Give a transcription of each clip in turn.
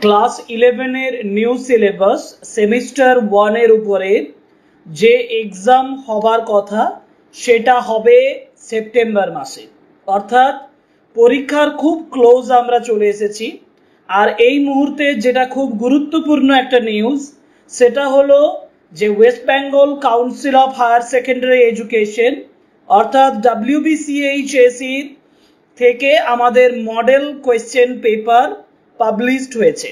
Class 11 এর new syllabus semester 1 এর উপরে যে এক্সাম হবার কথা সেটা হবে সেপ্টেম্বর মাসে, অর্থাৎ পরীক্ষার খুব ক্লোজ আমরা চলে এসেছি। আর এই মুহূর্তে যেটা খুব গুরুত্বপূর্ণ একটা নিউজ সেটা হলো যে West Bengal Council of Higher Secondary Education অর্থাৎ WBCHSE থেকে আমাদের মডেল কোয়েশ্চেন পেপার পাবলিশড হয়েছে।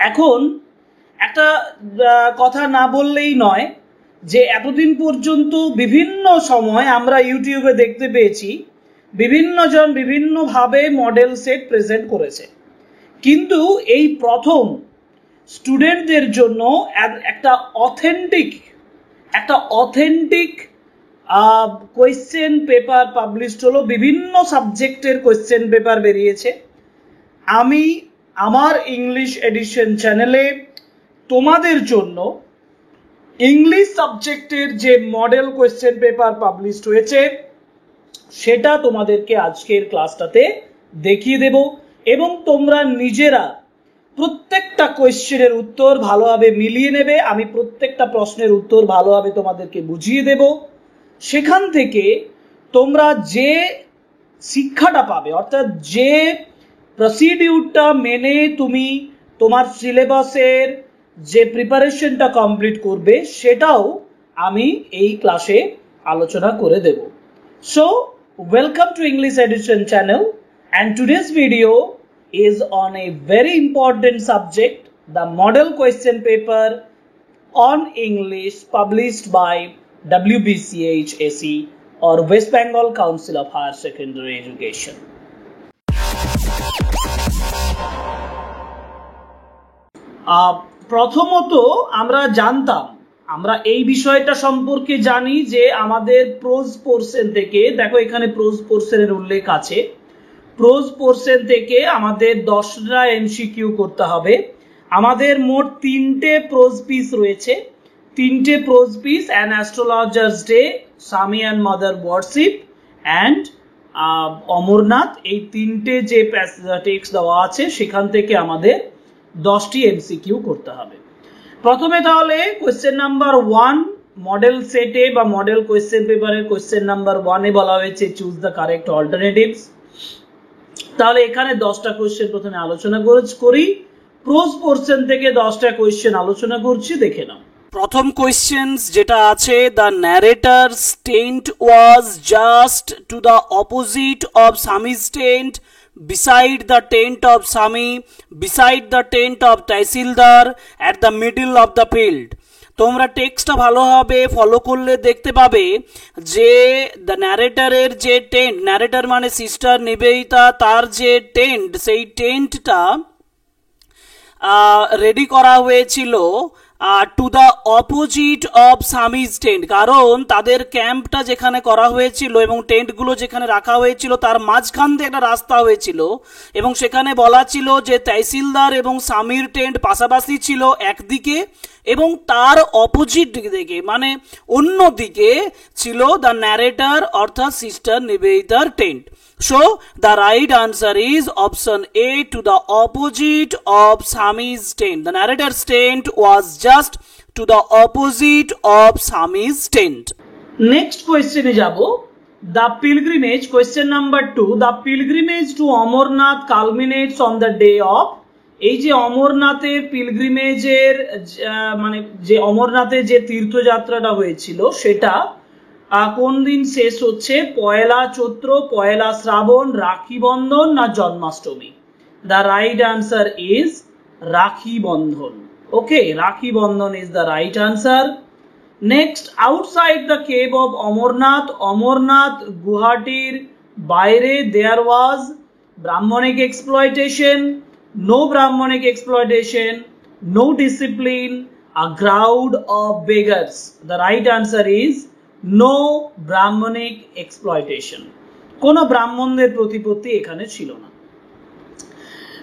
এখন একটা কথা না বললেই নয় যে এতদিন পর্যন্ত বিভিন্ন সময় আমরা ইউটিউবে দেখতে পেয়েছি বিভিন্ন জন বিভিন্নভাবে মডেল সেট প্রেজেন্ট করেছে, কিন্তু এই প্রথম স্টুডেন্টদের জন্য একটা অথেন্টিক কোয়েশ্চেন পেপার পাবলিশড হলো। বিভিন্ন সাবজেক্টের কোয়েশ্চেন পেপার বেরিয়েছে। আমি আমার ইংলিশ এডিশন চ্যানেলে তোমাদের জন্য ইংলিশ সাবজেক্টের যে মডেল কোয়েশ্চেন পেপার পাবলিশড হয়েছে সেটা তোমাদেরকে আজকের ক্লাসটাতে দেখিয়ে দেব এবং তোমরা নিজেরা প্রত্যেকটা কোয়েশ্চেনের উত্তর ভালোভাবে মিলিয়ে নেবে। আমি প্রত্যেকটা প্রশ্নের উত্তর ভালোভাবে তোমাদেরকে বুঝিয়ে দেব। সেখান থেকে তোমরা যে শিক্ষাটা পাবে, অর্থাৎ যে প্রসিডিউরটা মেনে তুমি তোমার সিলেবাসের যে প্রিপারেশনটা কমপ্লিট করবে সেটাও আমি এই ক্লাসে আলোচনা করে দেব। So welcome to English edition channel and today's video is on a very important subject, the model question paper on English published by WBCHSE or West Bengal Council of Higher Secondary Education. প্রথমত আমরা এই বিষয়টা সম্পর্কে জানি যে আমাদের pros portion থেকে, দেখো এখানে প্রোজ পোরশনের উল্লেখ আছে, প্রোজ পোরশন থেকে আমাদের 10টা এমসিকিউ করতে হবে। আমাদের মোট 3টে প্রোজ পিস রয়েছে, 3টে prose piece, an astrologer's day, Swami and mother worship and Amarnath. এই 3টে যে টেক্সট দেওয়া আছে সেখান থেকে আমাদের 10টি এমসিকিউ করতে হবে। প্রথমে তাহলে কোয়েশ্চেন নাম্বার 1 মডেল সেটে বা মডেল কোয়েশ্চেন পেপারের কোয়েশ্চেন নাম্বার 1-এ বলা হয়েছে চুজ দ্য কারেক্ট অল্টারনেটিভস। তাহলে এখানে 10টা কোয়েশ্চেন প্রথমে আলোচনা করি। প্রোজ পোরশন থেকে 10টা কোয়েশ্চেন আলোচনা করছি, দেখে নাও। প্রথম কোয়েশ্চেন যেটা আছে, the narrator's tent was just to the opposite of Swami's tent, beside the tent of Sami, beside the tent of Taisildar, at the middle of the field. তোমরা টেক্সটটা ভালোভাবে ফলো করলে দেখতে পাবে যে দ্য ন্যারেটরের যে টেন্ট, ন্যারেটর মানে সিস্টার নিবেদিতা, তার যে টেন্ট, সেই টেন্টটা রেডি করা হয়েছিল to the opposite of Swami's tent, কারণ তাদের ক্যাম্পটা যেখানে করা হয়েছিল এবং টেন্টগুলো যেখানে রাখা হয়েছিল তার মাঝখান দিয়ে একটা রাস্তা হয়েছিল এবং সেখানে বলা ছিল যে তহসিলদার এবং সামির টেন্ট পাশাপাশি ছিল একদিকে এবং তার অপোজিট দিকে মানে অন্য দিকে ছিল দ্য ন্যারেটর অর্থাৎ সিস্টার নিবেদিতার tent. So the right answer is option A, to the opposite of Sami's tent. The narrator's tent was just to the opposite of Sami's tent. Next question is jabo. The pilgrimage, question number 2. The pilgrimage to Amarnath culminates on the day of. এই যে অমরনাথের পিলগ্রিমেজের মানে যে অমরনাথে যে তীর্থযাত্রাটা হয়েছিল সেটা কোন দিন শেষ হচ্ছে? পয়লা চৈত্র, পয়লা শ্রাবণ, রাখি বন্ধন না Janmashtami? The right answer is Rakhi Bandhan. Okay, Rakhi Bandhan is the right answer. Next, outside the cave of Amarnath, Amarnath গুহাটির বাইরে there was Brahminic exploitation, no Brahminic exploitation, no discipline, a crowd of beggars. The right answer is no Brahminic exploitation, কোন ব্রাহ্মণদের প্রতিপত্তি এখানে ছিল না।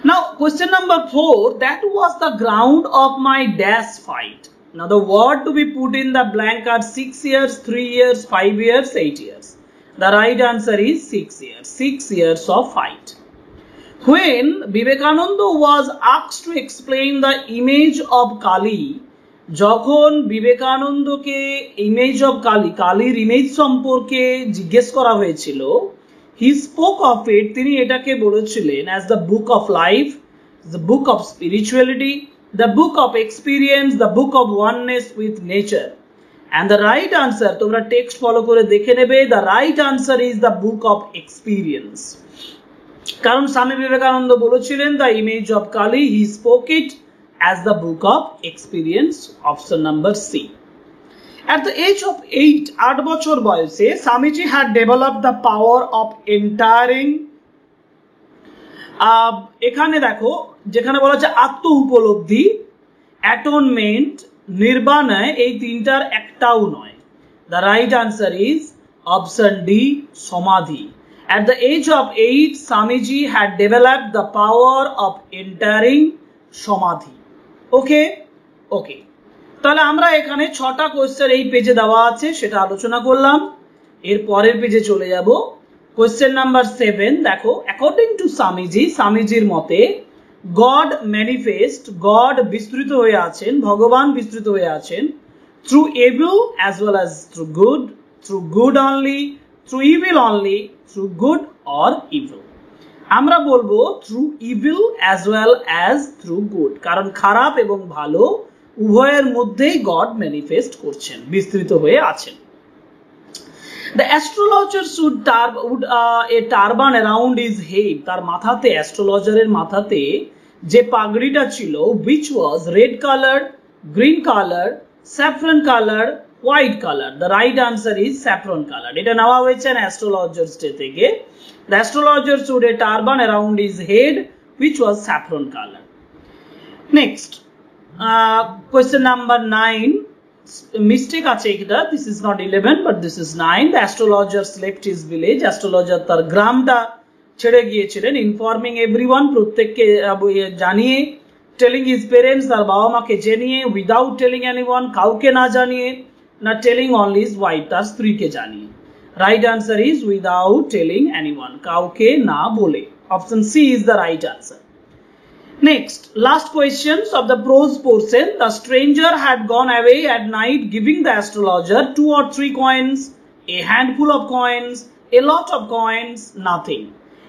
Now question number 4, that was the ground of my dash fight. Now the word to B put in the blank আর 6 years, 3 years, 5 years, 8 years. The right answer is 6 years, 6 years of fight. When Vivekananda was asked to explain the image of Kali, যখন বিবেকানন্দকে image of Kali, কালীর image সম্পর্কে জিজ্ঞেস করা হয়েছিল, he spoke of it, তিনি এটাকে বলেছিলেন as the book of life, the book of spirituality, the book of experience, the book of oneness with nature. And the right answer, তোমরা টেক্সট ফলো করে দেখে নেবে, the right answer is the book of experience. কারণ স্বামী বিবেকানন্দ বলেছিলেন the image of Kali, he spoke it as the book of experience, option number C. At the age of 8 বছর বয়সে Swamiji had developed the power of entering, এখানে দেখো যেখানে বলা হচ্ছে আত্ম উপলব্ধি, অ্যাটোনমেন্ট, নির্বাণয়, এই তিনটার একটাও নয়। The right answer is option D, সমাধি। At the age of 8 Swamiji had developed the power of entering, সমাধি। ওকে ওকে, তাহলে আমরা এখানে 6টা কোয়েশ্চেন এই পেজে দেওয়া আছে, সেটা আলোচনা করলাম। এর পরের পেজে চলে যাব। কোয়েশ্চেন নাম্বার 7 দেখো, অ্যাকর্ডিং টু স্বামীজি, স্বামীজির মতে গড ম্যানিফেস্ট, গড বিস্তৃত হয়ে আছেন, ভগবান বিস্তৃত হয়ে আছেন, through evil as well as through good only, through evil only, through good or evil. আমরা বলবো through evil as well as through good, কারণ খারাপ এবং ভালো উভয়ের মধ্যেই গড ম্যানিফেস্ট করছেন, বিস্তৃত হয়ে আছেন। The astrologer should A turban around his head, তার মাথাতে, অ্যাস্ট্রোলজারের মাথাতে যে পাগড়িটা ছিল, which was red color, green color, saffron color, white color. The right answer is saffron color. এটা নেওয়া হয়েছে অ্যাস্ট্রোলজার্স ডে থেকে। The astrologer stood a turban around his head, which was saffron color. Next, question number 9. Mistake আছে এটা, this is not 11 but this is 9. The astrologer left his village. Astrologer তার গ্রামটা ছেড়ে গিয়েছিলেন, informing everyone, প্রত্যেককে জানিয়ে, telling his parents, তার বাবা মাকে জানিয়ে, without telling anyone, কাউকে না জানিয়ে, না telling only his wife, তার স্ত্রীকে জানিয়ে। Right answer is without telling anyone, কাউকে না বলে। Option C is the right answer. Next, last questions of the prose portion. The stranger had gone away at night, giving the astrologer 2 or 3 coins, a handful of coins, a lot of coins, nothing.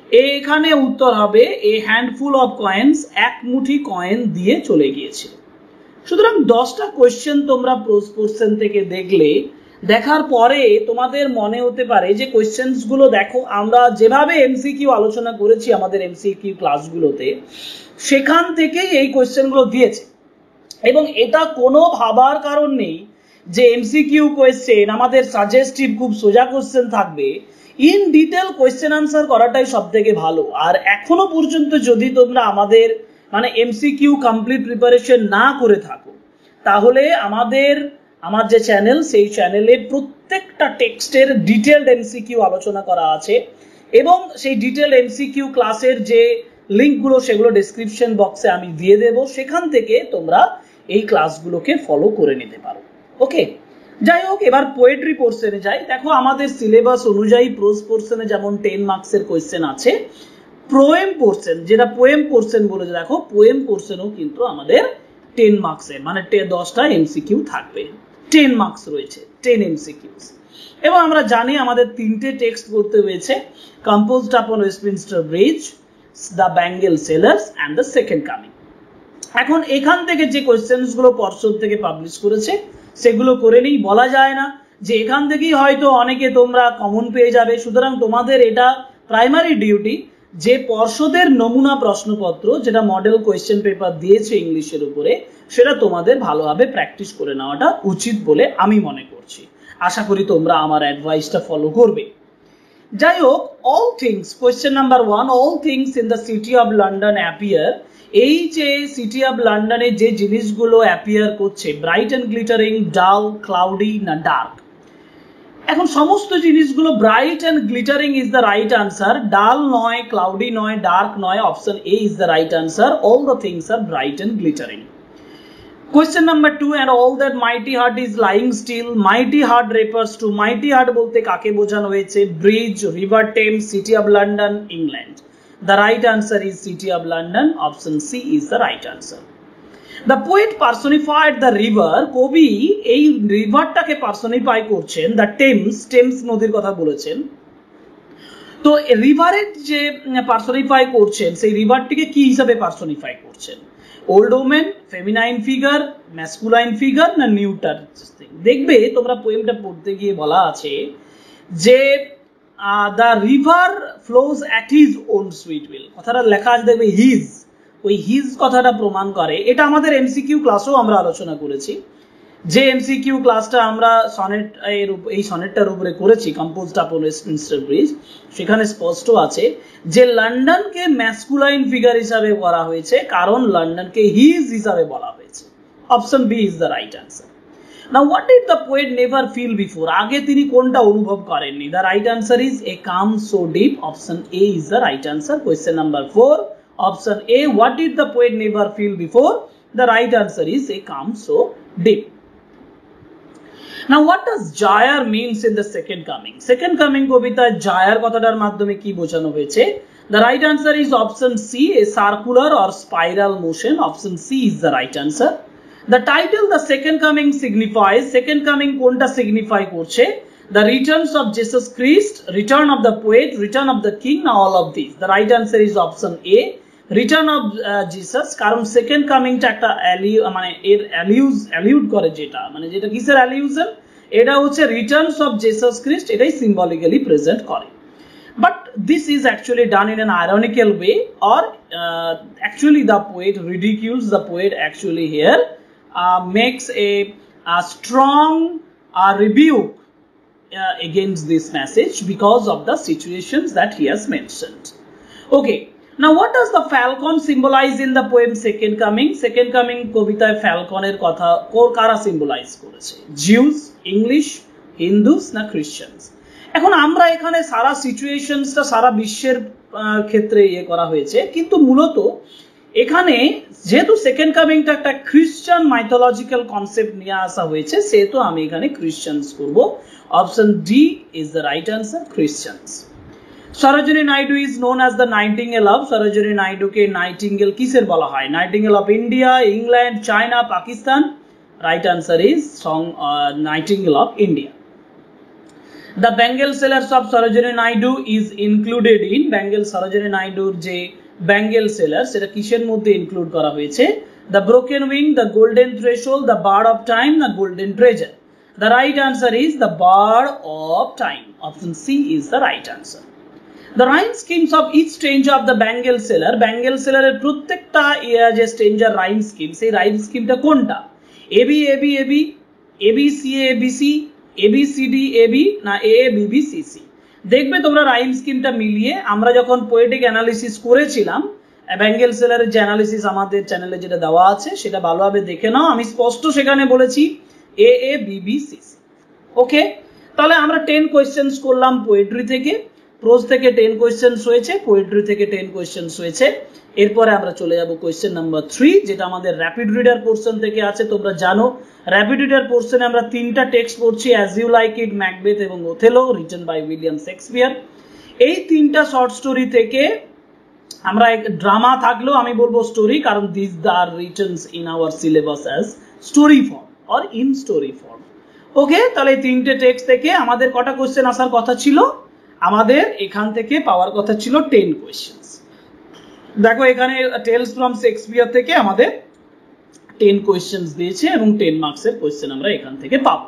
এখানে উত্তর হবে a handful of coins, এক মুঠি coin দিয়ে চলে গিয়েছে। সুতরাং 10টা কোয়েশ্চেন তোমরা প্রোজ পোরশন থেকে দেখলে, দেখার পরে তোমাদের মনে হতে পারে যে কোয়েশ্চেন্স গুলো দেখো, আমরা যেভাবে এমসিকিউ আলোচনা করেছি আমাদের এমসিকিউ ক্লাসগুলোতে, সেখান থেকেই এই কোয়েশ্চেন গুলো দিয়েছে। এবং এটা কোনো ভাবার কারণ নেই যে এমসিকিউ কোয়েশ্চেন আমাদের সাজেস্টিভ খুব সোজা কোয়েশ্চেন থাকবে। ইন ডিটেল কোয়েশ্চেন আনসার করাটাই সব থেকে ভালো। আর এখনো পর্যন্ত যদি তোমরা আমাদের মানে এমসিকিউ কমপ্লিট প্রিপারেশন না করে থাকো, তাহলে আমার যে চ্যানেল, সেই চ্যানেলে প্রত্যেকটা টেক্সটের ডিটেলড এমসিকিউ আলোচনা করা আছে, এবং সেই ডিটেলড এমসিকিউ ক্লাসের যে লিঙ্কগুলো সেগুলো ডেসক্রিপশন বক্সে আমি দিয়ে দেব, সেখান থেকে তোমরা এই ক্লাসগুলোকে ফলো করে নিতে পারো। ওকে, যাই হোক, এবার পোয়েট্রি পোর্শনে যাই। দেখো আমাদের সিলেবাস অনুযায়ী প্রোজ পোর্শনে যেমন 10 মার্কসের কোয়েশ্চেন আছে, পোয়েম পোর্শন, যেটা পোয়েম পোর্শন বলে, দেখো পোয়েম পোর্শনেও কিন্তু আমাদের 10 মার্কসের মানে 10টা এমসিকিউ থাকবে। 10 মার্কস রয়েছে, 10 এমসিকিউস। এবং আমরা জানি আমাদের 3টে টেক্সট করতে হয়েছে, composed upon Westminster Bridge, the bangle sellers and the second coming. এখন এখান থেকে যে কোয়েশ্চেন্স গুলো পর্ষদ থেকে পাবলিশ করেছে সেগুলো করে নিই। বলা যায় না যে এখান থেকেই হয়তো অনেকে তোমরা কমন পেয়ে যাবে, সুতরাং তোমাদের এটা প্রাইমারি ডিউটি যে পর্ষদের নমুনা প্রশ্নপত্র, যেটা মডেল কোয়েশ্চেন পেপার দিয়েছে ইংলিশের উপরে, সেটা তোমাদের ভালোভাবে প্র্যাকটিস করে নেওয়াটা উচিত বলে আমি মনে করছি। আশা করি তোমরা আমার অ্যাডভাইসটা ফলো করবে। যাই হোক, all things, question number 1, all things in the city of London appear. এই যে সিটি অফ লন্ডনে যে জিনিসগুলো অ্যাপিয়ার করছে, bright and glittering, dull, cloudy না ডার্ক। এখন সমস্ত জিনিসগুলো bright and glittering is the right answer, dull নয়, ক্লাউডি নয়, ডার্ক নয়, option A is the right answer, all the things are bright and glittering. Question number 2, and all that mighty heart is lying still. Mighty heart refers to, mighty heart বলতে কাকে বোঝানো হয়েছে? Bridge, river Thames, city of London, England. The right answer is City of London. Option C is the right answer. The poet personified the river. কবি এই রিভারটাকে personify করছেন the Thames নদীর কথা বলেছেন। তো রিভারের যে পার্সনিফাই করছেন সেই রিভারটিকে কি হিসাবে পার্সনিফাই করছেন? Old women, feminine figure, masculine figure না নিউটার? দেখবে তোমরা পোয়েমটা পড়তে গিয়ে বলা আছে যে the river flows at his own sweet will, কথাটা লেখা আছে দেখবে হিজ, ওই হিজ কথাটা প্রমাণ করে। এটা আমাদের এমসিকিউ ক্লাসেও আমরা আলোচনা করেছি, যে এমসিকিউ ক্লাসটা আমরা সনেট এর এই সনেটটার উপরে করেছি, কম্পোজড আপন ওয়েস্টমিনস্টার ব্রিজ, সেখানে স্পষ্ট আছে যে লন্ডনকে ম্যাসকুলাইন ফিগার হিসাবে করা হয়েছে কারণ লন্ডনকে হিজ হিসাবে বলা হয়েছে। Option B is the right answer. Now what did the poet never feel before? আগে তিনি কোনটা অনুভব করেননি? The right answer is a calm so deep. Option A is the right answer. Question number 4. Option A. What did the poet never feel before? The right answer is a calm so deep. Now what does gyre means in the second coming? Second coming কবিতায় gyre কথাটার মাধ্যমে কি বোঝানো হয়েছে? The right answer is option C, a circular or spiral motion. Option C is the right answer. The title the second coming signifies, second coming কোনটা signify করছে? The returns of Jesus Christ, return of the poet, return of the king, all of these. The right answer is option A, return of Jesus, কারণ second coming টা একটা মানে এর allude করে, যেটা মানে যেটা কিসের allusion? এটা হচ্ছে returns of Jesus Christ, এটাই symbolically present করে। But this is actually done in an ironical way, or actually the poet ridicules, the poet actually here makes a strong rebuke against this message because of the situations that he has mentioned. Okay, now what does the falcon symbolize in the poem Second Coming? Second Coming কবিতায় falconer কথা কারা symbolize করেছে? Jews, English, Hindus না Christians? এখন আমরা এখানে সারা সিচুয়েশনসটা সারা বিশ্বের ক্ষেত্রে করা হয়েছে, কিন্তু মূলত এখানে যেহেতু সেকেন্ড কামিংটা একটা খ্রিস্টান মাইথোলজিক্যাল কনসেপ্ট নিয়ে আসা হয়েছে, সেহেতু আমি এখানে ক্রিশ্চিয়ানস করব। Option D is the right answer, Christians. Sarojini Naidu is known as the nightingale of, Sarojini নাইডুকে নাইটিঙ্গেল কিসের বলা হয়? Nightingale of India, England, China, Pakistan? Right answer is nightingale of India. The Bengal Sellers of Sarojini Naidu is included in Bengal Sarojini Naidur যে Bengal Sellers সেটা কিসের মধ্যে include করা হয়েছে? The Broken Wing, The Golden Threshold, The Bird of Time, The Golden Treasure? The right answer is The Bird of Time. Option C is the right answer. The rhyme schemes of each stranger of the Bengal Seller, Bengal Seller এর প্রত্যেকটা যে stranger rhyme scheme, সেই rhyme schemeটা কোনটা? AB AB AB, ABC ABC, ABCD AB না AABBCC? দেখবে তোমরা rhyme স্কিমটা মিলিয়ে, আমরা যখন পোয়েটিক অ্যানালিসিস করেছিলাম, বেঙ্গল সেলারের যে অ্যানালিসিস আমাদের চ্যানেলে যেটা দেওয়া আছে সেটা ভালোভাবে দেখে নাও, আমি স্পষ্ট সেখানে বলেছি AABBCC। ওকে, তাহলে আমরা 10 কোয়েশ্চেন্স করলাম পোয়েট্রি থেকে, প্রোজ থেকে 10 কোয়েশ্চেন্স হয়েছে, পোয়েট্রি থেকে 10 কোয়েশ্চেন্স হয়েছে। এরপরে আমরা চলে যাব কোয়েশ্চেন নাম্বার 3, যেটা আমাদের র্যাপিড রিডার পোর্শন থেকে আছে। তোমরা জানো র্যাপিড রিডার পোর্শনে আমরা 3টা টেক্সট পড়ছি, as you like it, Macbeth এবং Othello, written by William Shakespeare. এই 3টা শর্ট স্টোরি থেকে আমরা এক ড্রামা থাকলেও আমি বলবো স্টোরি, কারণ this are writtens in our syllabus as story form or in story form. Okay, তাহলে এই 3টে টেক্সট থেকে আমাদের কটা কোয়েশ্চেন আসার কথা ছিল? আমাদের এখান থেকে পাওয়ার কথা ছিল 10 কোয়েশ্চেন। দেখো এখানে টেলস ফ্রম শেক্সপিয়ার থেকে আমাদের 10 কোয়েশ্চেন্স দিয়েছে এবং 10 মার্কসের কোয়েশ্চেন আমরা এখান থেকে পাবো।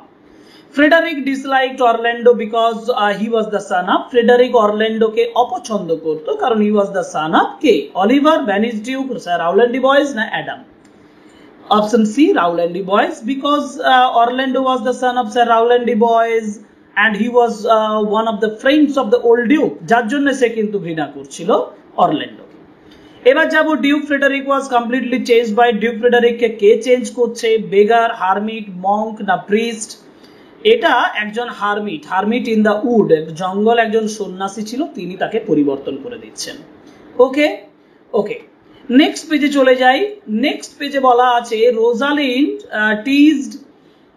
Frederick disliked Orlando because he was the son of, Frederick অরল্যান্ডোকে অপছন্দ করতো কারণ he was the son of কে? Oliver, banished duke, Rowland de Boys না Adam? Option C, Rowland de Boys, because Orlando was the son of sir Rowland de Boys and he was one of the friends of the old duke, যার জন্য সে কিন্তু ঘৃণা করছিল Orlando. এবার যাব duke Frederick was completely change by, duke ফ্রেডারিককে কে change করছে? বেগার, হারমিট, মঙ্ক না প্রিস্ট? এটা একজন hermit, hermit in the wood, জঙ্গল একজন সন্ন্যাসী ছিল, তিনি তাকে পরিবর্তন করে দিচ্ছেন। ওকে ওকে, নেক্সট পেজে চলে যাই। নেক্সট পেজে বলা আছে রোজালিন্ড টিজড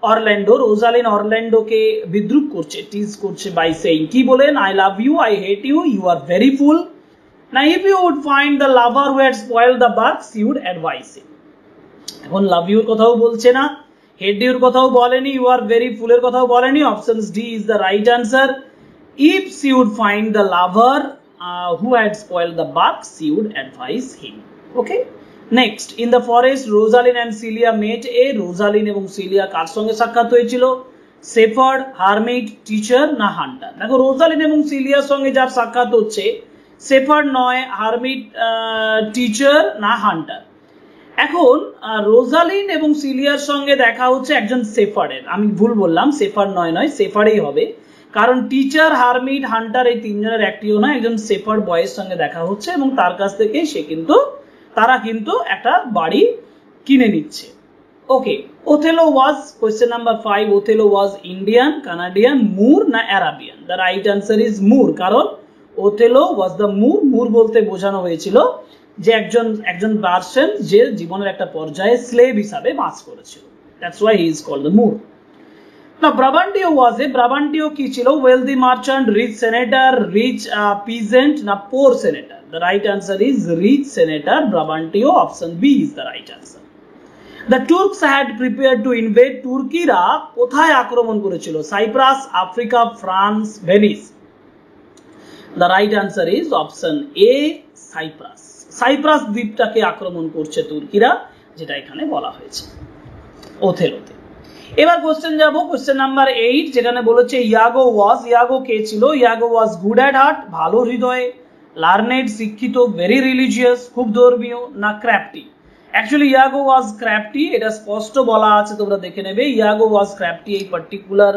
অরল্যান্ডো, রোজালিন অরল্যান্ডোকে বিদ্রুপ করছে, টিজ করছে বাই সেইং, কি বলেন? I love you, I hate you, you are very fool, Now if you would find the lover who had spoiled the bugs, you would advise him. এখন love your কথাও বলছে না, head your কথাও বলেনি, you are very ফুলের কথাও বলেনি, options D is the right answer. If she would find the lover who had spoiled the bugs, she would advise him. Okay, next, in the forest Rosalind and Celia met. Rosalyn এবং cilia কার সঙ্গে সাক্ষাৎ হয়েছিল? Shepherd, hermit, teacher না Hunter? দেখো Rosalyn এবং সিলিয়ার সঙ্গে যার সাক্ষাৎ হচ্ছে শেফার্ড নয়, হারমিট, টিচার না হান্টার? এখন রোজালিন এবং সিলিয়ার সঙ্গে দেখা হচ্ছে একজন শেফার্ডের, আমি ভুল বললাম, শেফার্ড নয় শেফার্ডই হবে, কারণ টিচার, হারমিট, হান্টার এই তিনজনের একটিও না, একজন শেফার্ড বয়ের সঙ্গে দেখা হচ্ছে এবং তার কাছ থেকে তারা কিন্তু একটা বাড়ি কিনে নিচ্ছে। Okay, Othello was, question number 5, Othello was Indian, Canadian, Moor না Arabian? The right answer is Moor, কারণ ওথেলো ওয়াজ দ্য মুর বলতে বোঝানো হয়েছিল যে একজন পার্সন যে জীবনের একটা পর্যায়ে স্লেভ হিসাবে বাস করেছিল, that's why he is called the Moor. না ব্রাবান্টিও ওয়াজ ব্রাবান্টিও কি ছিল? Wealthy merchant, rich senator, rich peasant না poor senator? The right answer is rich senator, Brabantio, option B is the right answer. The Turks had prepare to invade, তুর্কিরা কোথায় আক্রমণ করেছিল? Cyprus, Africa, France, Venice? The right answer is option A, Cyprus. Cyprus দ্বীপটাকে আক্রমণ করছে তুর্কিরা, যেটা এখানে বলা হয়েছে ওথেলোতে। এবার কোশ্চেন যাব, কোশ্চেন নাম্বার 8, যেখানে বলেছে ইয়াগো ওয়াজ, ইয়াগো কে ছিল? ইয়াগো ওয়াজ গুড অ্যাট হার্ট, ভালো হৃদয়ে, লার্নেড, শিক্ষিত, ভেরি রিলিজিয়াস, খুব ধর্মীয় না ক্র্যাফটি? অ্যাকচুয়ালি ইয়াগো ওয়াজ ক্র্যাফটি, এটা স্পষ্ট বলা আছে, তোমরা দেখে নেবে। ইয়াগো ওয়াজ ক্র্যাফটি, এই পার্টিকুলার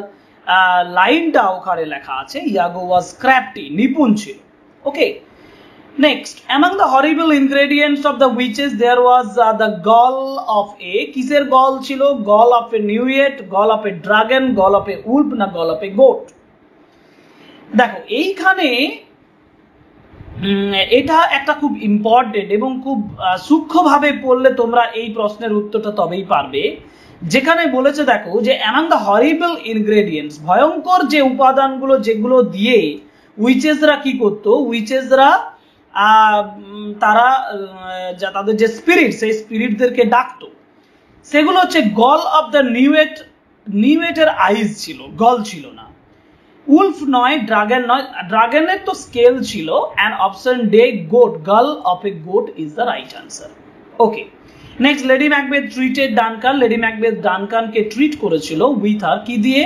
লাইনটা ওখানে লেখা আছে, ইয়াগো ওয়াজ ক্র্যাফটি, নিপুণ ছিল। ওকে, next, among the horrible ingredients of the witches there was the gall of a, কিসের গল ছিল? gall of a newt, gall of a dragon, gall of a wolf না gall of a goat? দেখো এইখানে এটা একটা খুব ইম্পর্টেন্ট এবং খুব সূক্ষ্মভাবে পড়লে তোমরা এই প্রশ্নের উত্তরটা তবেই পারবে, যেখানে বলেছে দেখো যে among the horrible ingredients, ভয়ঙ্কর যে উপাদানগুলো যেগুলো দিয়ে উইচেসরা কি করতো? উইচেসরা তারা তাদের যে স্পিরিট, সেই স্পিরিটদেরকে ডাকতো, সেগুলো হচ্ছে গল অফ দ্য নিউয়েটের আইজ ছিল, গল ছিল না। উলফ নয়, ড্রাগন নয়, ড্রাগনের তো স্কেল ছিল, and option D goat, gall of a goat is the right answer. Okay, next, lady Macbeth treated Duncan, lady Macbeth ডানকানকে ট্রিট করেছিল উইথ হার কি দিয়ে?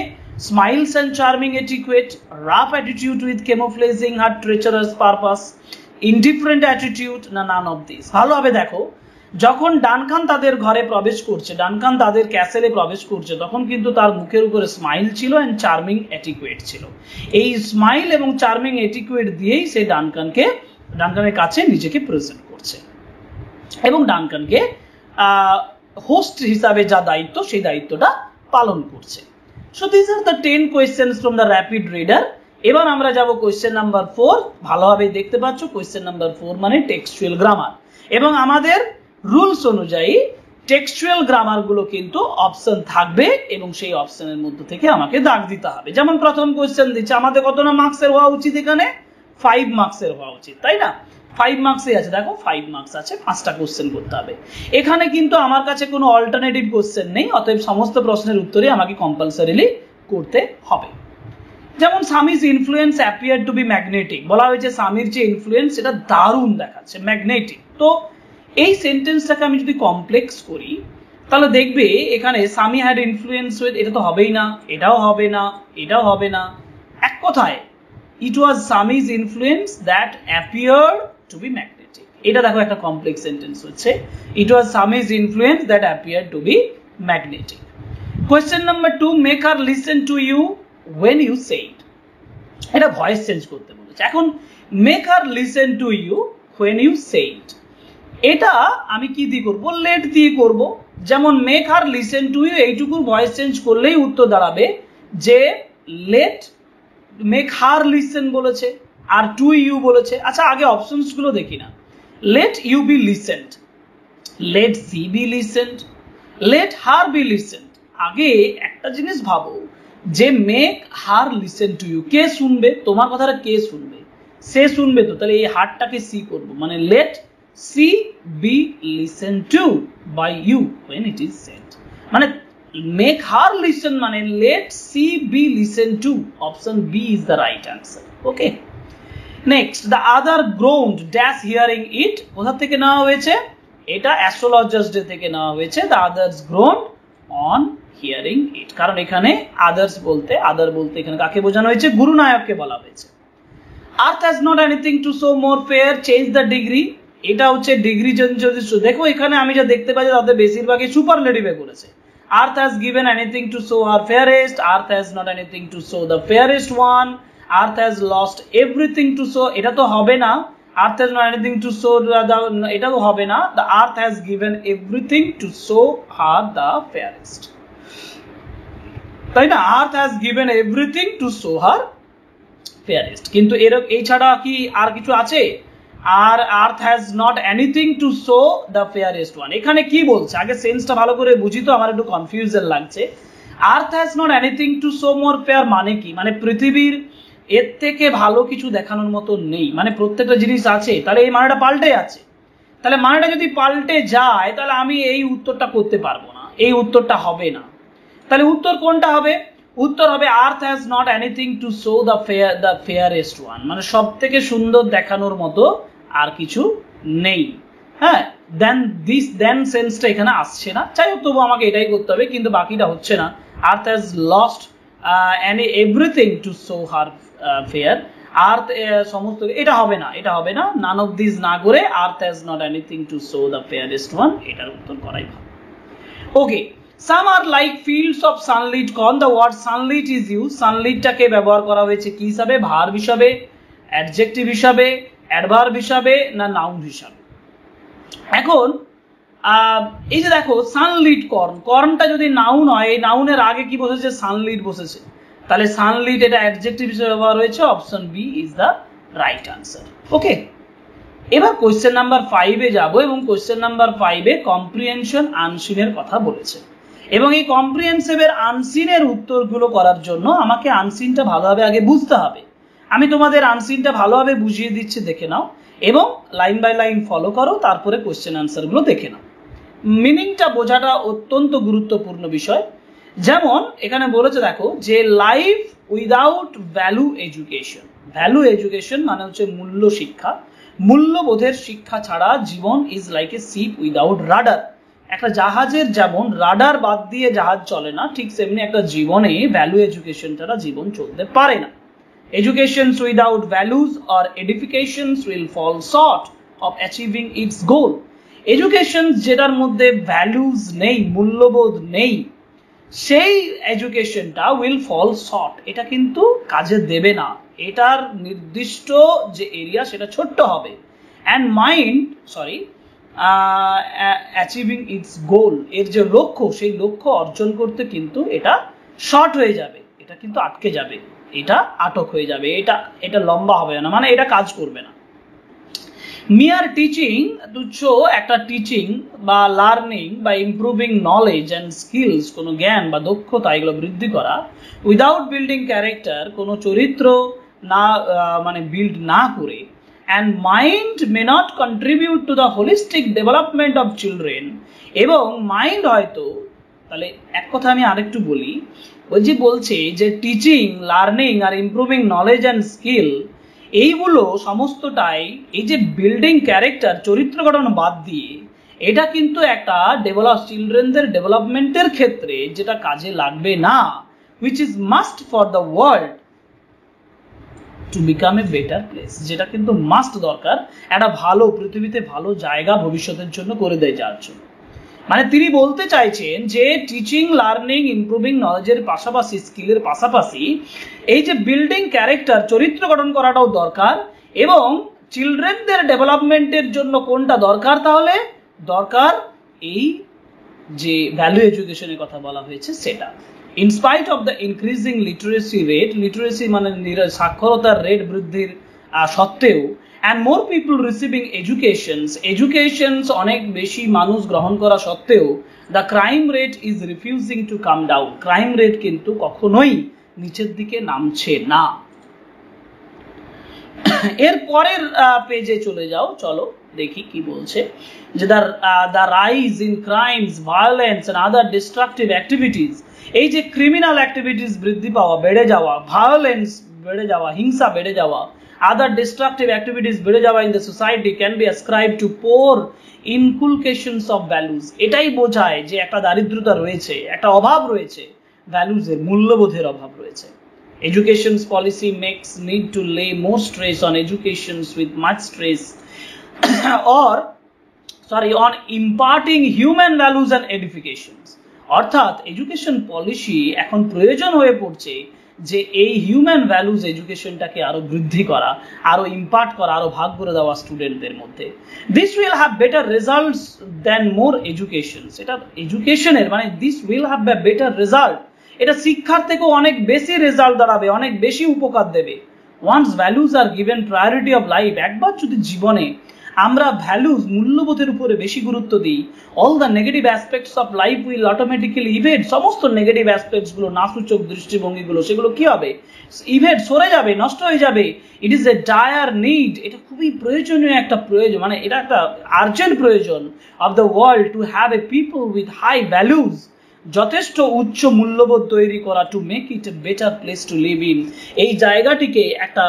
Smiles and charming etiquette, rough attitude with camouflaging her treacherous purpose, indifferent attitude না none of this? ভালোভাবে দেখো, যখন Duncan তাদের ঘরে প্রবেশ করছে, ডানকান তাদের ক্যাসেলে প্রবেশ করছে, তখন কিন্তু তার মুখের উপরে স্মাইল ছিল অ্যান্ড চার্মিং অ্যাটিকুয়েট ছিল। এই স্মাইল এবং চার্মিং অ্যাটিকুয়েট দিয়েই সে ডানকানের কাছে নিজেকে প্রেজেন্ট করছে এবং ডানকানকে হোস্ট হিসাবে যা দায়িত্ব, সেই দায়িত্বটা পালন করছে। So this are the 10 questions from the rapid reader. এবার আমরা যাব কোয়েশ্চেন নাম্বার 4। ভালোভাবে দেখতে পাচ্ছ, কোয়েশ্চেন নাম্বার 4 মানে টেক্সচুয়াল গ্রামার, এবং আমাদের রুলস অনুযায়ী টেক্সচুয়াল গ্রামার গুলো কিন্তু অপশন থাকবে এবং সেই অপশনের মধ্যে থেকে আমাকে দাগ দিতে হবে। যেমন প্রথম কোয়েশ্চেন দিচ্ছে, আমাদের কত না মার্কসের হওয়া উচিত? এখানে 5 মার্কসের হওয়া উচিত, তাই না? 5 মার্কসই আছে, দেখো 5 মার্কস আছে, 5টা কোয়েশ্চেন করতে হবে। এখানে কিন্তু আমার কাছে কোনো অল্টারনেটিভ কোয়েশ্চেন নেই, অতএব সমস্ত প্রশ্নের উত্তরে আমাকে কম্পালসারিলি করতে হবে। যেমন স্বামীর influence appear to be magnetic, বলা হয়েছে স্বামীর যে ইনফ্লুয়েন্স সেটা দারুণ দেখাচ্ছে, ম্যাগনেটিক। তো এই সেন্টেন্সটাকে আমি যদি কমপ্লেক্স করি, তাহলে দেখবে এখানে স্বামী হ্যাড ইনফ্লুয়েন্স উইথ, এটা তো হবেই না, এটাও হবে না, এটাও হবে না। এক কথায় it was Swami's influence that appeared to be magnetic. এটা দেখো একটা কমপ্লেক্স সেন্টেন্স হচ্ছে, it was Swami's influence that appeared to be magnetic. Question number 2, make her listen to you when you say it, এটা ভয়েস চেঞ্জ করতে বলেছে। এখন make her listen to you when you say it, এটা আমি কি দিয়ে করবো? লেট দিয়ে করব। যেমন make her listen to you, এইটুকুর ভয়েস চেঞ্জ করলেই উত্তর দাঁড়াবে যে লেট মেক হার লিসেন বলেছে আর টু ইউ বলেছে। আচ্ছা, আগে অপশনস গুলো দেখি না। Let you be listened, let C be listened, let her be listened. আগে একটা জিনিস ভাবো যে make her listen to you, কে শুনবে? তোমার কথাটা কে শুনবে? সে শুনবে তো, তাহলে এই হারটাকে সি করব, মানে let C be listen to by you when it is said, মানে make her listen মানে let she be listen to, option B is the right answer. Okay, next, the other groaned dash hearing it, কোথা থেকে নেওয়া হয়েছে? এটা astrologers day থেকে নেওয়া হয়েছে, দ্য আদার্স গ্রোন্ড অন হিয়ারিং ইট, কারণ এখানে আদার্স বলতে, আদার বলতে এখানে কাকে বোঝানো হয়েছে? গুরু নায়ককে বলা হয়েছে। আর্থ has not anything to show more fair, change the degree, এটা হচ্ছে ডিগ্রি যদি দেখো এখানে আমি যা দেখতে পাচ্ছি তাতে বেশিরভাগই সুপারলেটিভে করেছে। Earth has given anything to show her fairest, earth has not anything to show the fairest one, earth has lost everything to show, এটা তো হবে না। Earth has not anything to show, এটাও হবে না। The earth has given everything to show her the fairest, তাই না? Earth has given everything to show her fairest, কিন্তু এই ছাড়া কি আর কিছু আছে? আর earth has not anything to show the fairest one, এখানে কি বলছে? আগে সেন্সটা ভালো করে বুঝি তো, আমার একটু কনফিউশন লাগছে। আর্থ has not anything to show more fair মানে কি? মানে পৃথিবীর এর থেকে ভালো কিছু দেখানোর মতো নেই, মানে প্রত্যেকটা জিনিস আছে, তাহলে এই মানেটা পাল্টে আছে। তাহলে মানেটা যদি পাল্টে যায় তাহলে আমি এই উত্তরটা করতে পারবো না, এই উত্তরটা হবে না। তাহলে উত্তর কোনটা হবে? উত্তর হবে আর্থ has not anything to show the fairest one, মানে সব থেকে সুন্দর দেখানোর মতো আর কিছু নেই। হ্যাঁ, দেন সেন্সটা এখানে আসছে না, যাই হোক তবু আমাকে এটাই করতে হবে, কিন্তু বাকিটা হচ্ছে না। Earth has lost everything to show her fair, earth সমস্ত, এটা হবে না, এটা হবে না। নান অফ দিস না করে আর্থ has not anything to show the fairest one, এটার উত্তর করাই ভালো। ওকে, some are like fields of sunlit corn, the word sunlit is used, sunlit-টাকে ব্যবহার করা হয়েছে কি হিসাবে? ভার্ব হিসাবে, অ্যাডজেক্টিভ হিসাবে, অ্যাডভার্ব হিসাবে, না নাউন হিসাবে? এখন এই যে দেখো সানলিট কর্ন, কর্নটা যদি নাউন হয়, এই নাউনের আগে কি বসেছে? সানলিট বসেছে, তাহলে সানলিট এটা অ্যাডজেক্টিভ হিসেবে ব্যবহার হয়েছে, option B is the right answer. Okay, এবার কোশ্চেন নাম্বার 5-এ যাব, এবং কোশ্চেন নাম্বার 5-এ কম্প্রিহেনশন আনসিনের কথা বলেছে, এবং এই কম্প্রিহেনসিভের আনসিনের উত্তরগুলো করার জন্য আমাকে আনসিনটা ভালোভাবে আগে বুঝতে হবে। আমি তোমাদের আনসিনটা ভালোভাবে বুঝিয়ে দিচ্ছি, দেখে নাও, এবং লাইন বাই লাইন ফলো করো, তারপরে কোশ্চেন আনসারগুলো দেখে নাও। মিনিংটা বোঝাটা অত্যন্ত গুরুত্বপূর্ণ বিষয়। যেমন এখানে বলেছে দেখো যে life without value education, value education মানে হচ্ছে মূল্য শিক্ষা, মূল্যবোধের শিক্ষা ছাড়া জীবন is like a ship without rudder, একটা জাহাজের যেমন রাডার বাদ দিয়ে জাহাজ চলে না, ঠিক সেমনি একটা জীবনে ভ্যালু এডুকেশন ছাড়া জীবন চলতে পারে না। Educations without values or edifications will fall short of achieving its goal. Education যেটার মধ্যে ভ্যালুজ নেই, মূল্যবোধ নেই, সেই এডুকেশনটা will fall short, এটা কিন্তু কাজে দেবে না, এটার নির্দিষ্ট যে এরিয়া সেটা ছোট্ট হবে। and achieving its goal, এর যে লক্ষ্য সেই লক্ষ্য অর্জন করতে কিন্তু এটা শর্ট হয়ে যাবে, এটা কিন্তু আটকে যাবে, এটা আটক হয়ে যাবে, এটা লম্বা হবে না, মানে এটা কাজ করবে না। মিয়ার টিচিং, তুচ্ছ একটা টিচিং বা লার্নিং বা ইমপ্রুভিং নলেজ অ্যান্ড স্কিলস, কোনো জ্ঞান বা দক্ষতা এগুলো বৃদ্ধি করা, উইদাউট বিল্ডিং ক্যারেক্টার, কোনো চরিত্র না মানে বিল্ড না করে, and mind may not contribute to the holistic development of children, এবং মাইন্ড হয়তো, তাহলে এক কথা আমি আরেকটু বলি, ওই যে বলছে যে টিচিং, লার্নিং আর ইমপ্রুভিং নলেজ অ্যান্ড স্কিল, এইগুলো সমস্তটাই এই যে বিল্ডিং ক্যারেক্টার, চরিত্র গঠন বাদ দিয়ে, এটা কিন্তু একটা চিলড্রেনদের ডেভেলপমেন্টের ক্ষেত্রে যেটা কাজে লাগবে না, which is must for the world to become a better place, যেটা কিন্তু মাস্ট দরকার একটা ভালো পৃথিবীতে ভালো জায়গা ভবিষ্যতের জন্য করে দেয় যাওয়ার জন্য। মানে তিনি বলতে চাইছেন যে টিচিং, লার্নিং, ইমপ্রুভিং নলেজের পাশাপাশি, স্কিলের পাশাপাশি এই যে বিল্ডিং ক্যারেক্টার, চরিত্র গঠন করাটাও দরকার, এবং চিলড্রেনদের ডেভেলপমেন্টের জন্য কোনটা দরকার? তাহলে দরকার এই যে ভ্যালু এডুকেশনের কথা বলা হয়েছে সেটা। In spite of the increasing literacy rate, literacy মানে সাক্ষরতার রেট বৃদ্ধির সত্ত্বেও, and more people receiving educations অনেক বেশি মানুষ গ্রহণ করা সত্ত্বেও, the crime rate is refusing to come down, crime rate কিন্তু কখনোই নিচের দিকে নামছে না। এর পরের পেজে চলে যাও, চলো দেখি কি বলছে, যে the rise in crimes, violence and other destructive activities, এই যে ক্রিমিনাল অ্যাক্টিভিটিস বৃদ্ধি পাওয়া, বেড়ে যাওয়া, ভায়োলেন্স বেড়ে যাওয়া, হিংসা বেড়ে যাওয়া, আদার ডিস্ট্রাকটিভ অ্যাক্টিভিটিস বেড়ে যাওয়া in the society can be ascribe to poor inculcations of values. এটাই বোঝায় যে একটা দারিদ্রতা রয়েছে, একটা অভাব রয়েছে, ভ্যালুজের, মূল্যবোধের অভাব রয়েছে। Education's policy makes need to lay more stress on educations with much stress on imparting human values and edifications। অর্থাৎ এডুকেশন পলিসি এখন প্রয়োজন হয়ে পড়ছে যে এই হিউম্যান ভ্যালুজ এডুকেশনটাকে আরো বৃদ্ধি করা, আরো ইম্পার্ট করা, আরো ভাগ করে দেওয়া স্টুডেন্টদের মধ্যে। This will have better results than more education. এটা এডুকেশনের মানে this will have a better result, এটা শিক্ষার থেকেও অনেক বেশি রেজাল্ট দাঁড়াবে, অনেক বেশি উপকার দেবে। Once values are given priority of life, একবার যদি জীবনে আমরা ভ্যালুজ, মূল্যবোধের উপরে বেশি গুরুত্ব দিই, all the negative aspects of life will automatically evade, সমস্ত নেগেটিভ অ্যাসপেক্টস গুলো, নাসূচক দৃষ্টিভঙ্গিগুলো, সেগুলো কি হবে, ইভেড, সরে যাবে, নষ্ট হয়ে যাবে। It is a dire need, এটা খুবই প্রয়োজনীয় একটা প্রয়োজন, মানে এটা একটা আর্জেন্ট প্রয়োজন of the world to have a people with high values, যথেষ্ট উচ্চ মূল্যবোধ তৈরি করা, to make it a better place to live in, এই জায়গাটিকে একটা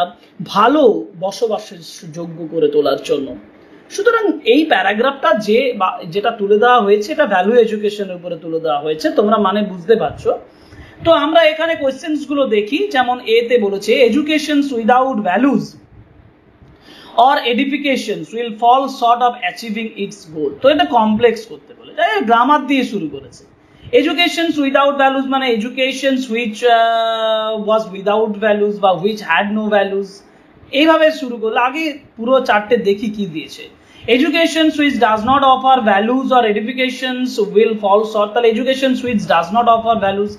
ভালো বসবাসের যোগ্য করে তোলার জন্য। সুতরাং এই প্যারাগ্রাফটা যেটা তুলে দেওয়া হয়েছে, এটা ভ্যালু এডুকেশনের উপরে তুলে দেওয়া হয়েছে, তোমরা মানে বুঝতে পারছো। তো আমরা এখানে কোয়েশ্চেন্স গুলো দেখি, যেমন এতে বলেছে education without values or edification will fall short of achieving its goal. তো এটা কমপ্লেক্স করতে বলে, গ্রামার দিয়ে শুরু করেছে। Educations without values মানে educations which was without values বা which had no values, এইভাবে শুরু করলে। আগে পুরো চারটে দেখি কি দিয়েছে। Educations which does not offer values or edifications will fall short, তাহলে educations which does not offer values,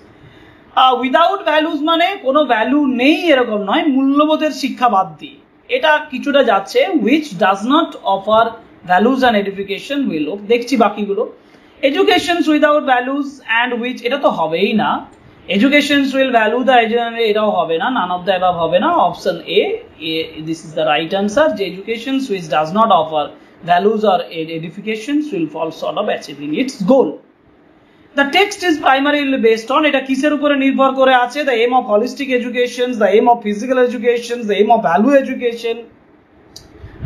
without values মানে কোনো ভ্যালু নেই এরকম নয়, মূল্যবোধের শিক্ষা বাদ দিয়ে, এটা কিছুটা যাচ্ছে। which does not offer values and edification will, দেখছি বাকিগুলো। Educations without values and which, এটা তো হবেই না। Educations will value the, এটাও হবে না, none of the above হবে না। Option A, this is the right answer, যে educations which does not offer values or edifications will fall short of achieving its goal. The text is primarily based on, এটা কিসের উপরে নির্ভর করে আছে, the aim of holistic education, the aim of physical education, the aim of value education,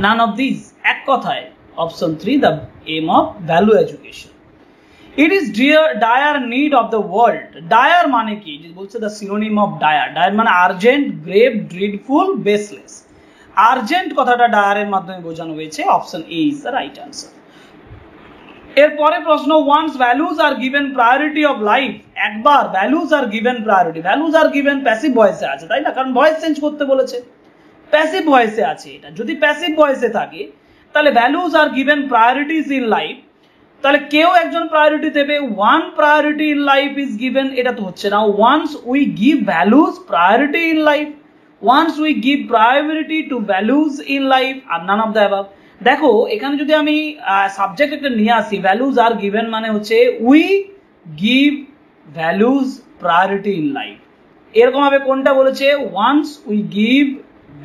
none of these। এক কথায় option 3, the aim of value education। It is dire need of the world, dire মানে কি, বলছে the synonym of dire, dire মানে urgent, grave, dreadful, baseless। urgent কথাটা dire এর মাধ্যমে বোঝানো হয়েছে, option A is the right answer। এরপরে প্রশ্ন, once values are given priority of life, একবার values are given priority, values are given passive ভয়েসে আছে, তাই না, কারণ ভয়েস চেঞ্জ করতে বলেছে, প্যাসিভ ভয়েসে আছে এটা। যদি প্যাসিভ ভয়েসে থাকে তাহলে values are given priorities in life, তাহলে কেউ একজন প্রায়োরিটি দেবে, one priority in life is given, এটা তো হচ্ছে না। Once we give values priority in life, once we give priority to values in life, or none of the above. দেখো এখানে যদি আমি সাবজেক্ট একটা নিয়ে আসি, ভ্যালুজ আর গিভেন মানে হচ্ছে we give values priority in life, এরকম ভাবে কোনটা বলেছে, once we give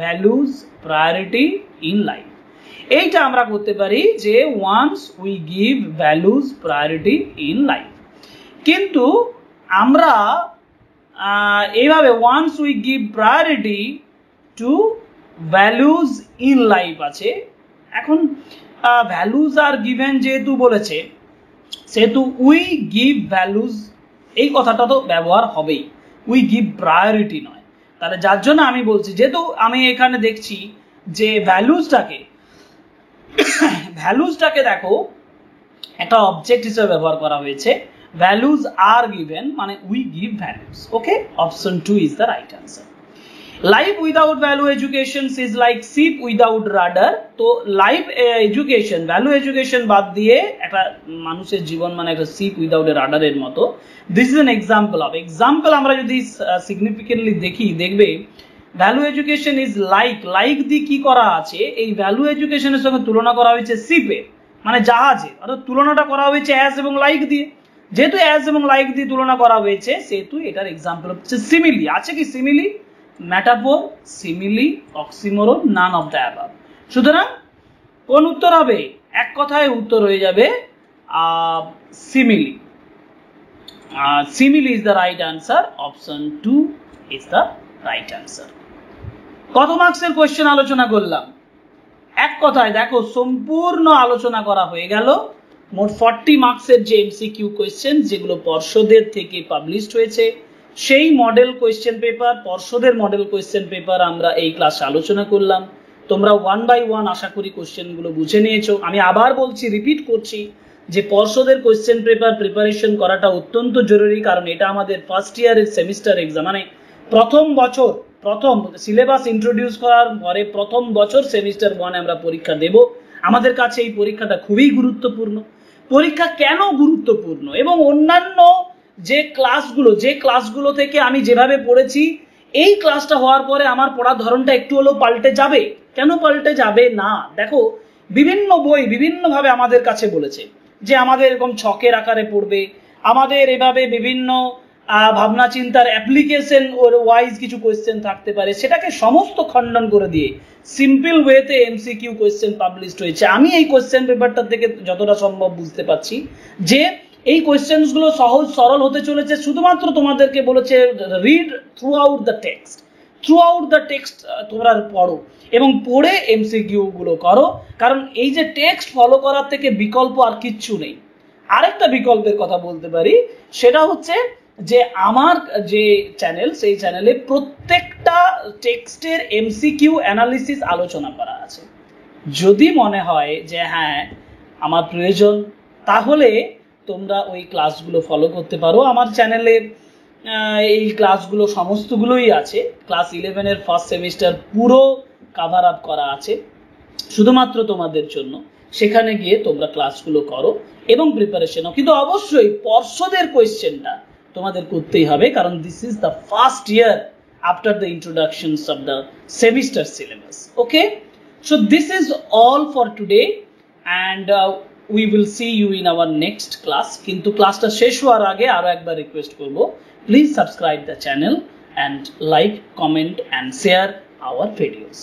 values priority in life. এইটা আমরা করতে পারি যে once we give values priority in life, কিন্তু আমরা এইভাবে once we give priority to values in life আছে। এখন ভ্যালুজ আর গিভেন যেহেতু বলেছে, সেহেতু উই গিভ ভ্যালুজ এই কথাটা তো ব্যবহার হবেই, উই গিভ প্রায়োরিটি নয়। তাহলে যার জন্য আমি বলছি, যেহেতু আমি এখানে দেখছি যে ভ্যালুজটাকে দেখো একটা অবজেক্ট হিসেবে ব্যবহার করা হয়েছে, ভ্যালুজ আর গিভেন মানে we give values. Okay, option 2 is the right answer. Life without value education is like sheep without radar. তো লাইফ এডুকেশন, ভ্যালু এডুকেশন বাদ দিয়ে একটা মানুষের জীবন মানে একটা শিপ উইদাউট এ রাডারের মতো। This is an example of, example আমরা যদি সিগনিফিকেন্টলি দেখবে ভ্যালু এডুকেশন ইজ লাইক দিয়ে কি করা আছে, এই ভ্যালু এডুকেশনের সঙ্গে তুলনা করা হয়েছে শিপের মানে জাহাজের, অর্থাৎ তুলনাটা করা হয়েছে অ্যাজ এবং লাইক দিয়ে। যেহেতু অ্যাজ এবং লাইক দিয়ে তুলনা করা হয়েছে, সেহেতু এটার এক্সাম্পল হচ্ছে সিমিলি। আছে কি simile? Metaphor, simile, oxymoron, naan of the above. সুতরাং কোন উত্তর হবে? এক কথায় উত্তর হয়ে যাবে simile. Simile is the right answer, option 2 is the right answer. কত মার্কসের কোয়েশ্চেন আলোচনা করলাম? এক কথায় দেখো সম্পূর্ণ আলোচনা করা হয়ে গেল। মোট 40 মার্কসের যে এমসিকিউ কোয়েশ্চেন যেগুলো পর্ষদের থেকে পাবলিশড হয়েছে, সেই মডেল কোয়েশ্চেন পেপার, পর্ষদের মডেল কোয়েশ্চেন পেপার আমরা এই ক্লাসে আলোচনা করলাম। তোমরা 1 বাই 1 আশা করি কোয়েশ্চেনগুলো বুঝে নিয়েছো। আমি আবার বলছি, রিপিট করছি, যে পর্ষদের কোয়েশ্চেন পেপার প্রিপারেশন করাটা অত্যন্ত জরুরি, কারণ এটা আমাদের ফার্স্ট ইয়ারের সেমিস্টার এক্সাম, মানে প্রথম বছর, প্রথম সিলেবাস ইন্ট্রোডিউস করার পরে প্রথম বছর সেমিস্টার 1 আমরা পরীক্ষা দেব। আমাদের কাছে এই পরীক্ষাটা খুবই গুরুত্বপূর্ণ। পরীক্ষা কেন গুরুত্বপূর্ণ? এবং অন্যান্য যে ক্লাসগুলো থেকে আমি যেভাবে পড়েছি, এই ক্লাসটা হওয়ার পরে আমার পড়ার ধরনটা একটু হলেও পাল্টে যাবে। কেন পাল্টে যাবে না? দেখো বিভিন্ন বই বিভিন্নভাবে আমাদের কাছে বলেছে যে আমাদের এরকম ছকের আকারে পড়বে, আমাদের এভাবে বিভিন্ন ভাবনা চিন্তার অ্যাপ্লিকেশন ওর ওয়াইজ কিছু কোয়েশ্চেন থাকতে পারে, সেটাকে সমস্ত খণ্ডন করে দিয়ে সিম্পল ওয়েতে এমসিকিউ কোয়েশ্চেন পাবলিশড হয়েছে। আমি এই কোয়েশ্চেন পেপারটা থেকে যতটা সম্ভব বুঝতে পারছি যে এই কোয়েশ্চেনগুলো সহজ সরল হতে চলেছে। শুধুমাত্র তোমাদেরকে বলেছে read through out the text, তোমরা পড়ো এবং পড়ে এমসিকিউ গুলো করো, কারণ এই যে টেক্সট ফলো করার থেকে বিকল্প আর কিচ্ছু নেই। আরেকটা বিকল্পের কথা বলতে পারি, সেটা হচ্ছে যে আমার যে চ্যানেল, সেই চ্যানেলে প্রত্যেকটা টেক্সটের এমসিকিউ অ্যানালিসিস আলোচনা করা আছে। যদি মনে হয় যে হ্যাঁ আমার প্রয়োজন, তাহলে তোমরা ওই ক্লাসগুলো ফলো করতে পারো। আমার চ্যানেলের এই ক্লাসগুলো সমস্তগুলোই আছে। ক্লাস 11-এর ফার্স্ট সেমিস্টার পুরো কাভার আপ করা আছে শুধুমাত্র তোমাদের জন্য। সেখানে গিয়ে তোমরা ক্লাসগুলো করো এবং প্রিপারেশন নাও। কিন্তু অবশ্যই পর্ষদের কোয়েশ্চেনটা তোমাদের করতেই হবে, কারণ this is the first year after the introductions of the semester syllabus. Okay, so this is all for today and we will see you in our next class. কিন্তু ক্লাসটা শেষ হওয়ার আগে আরো একবার রিকোয়েস্ট করব, please subscribe the channel and like, comment and share our videos.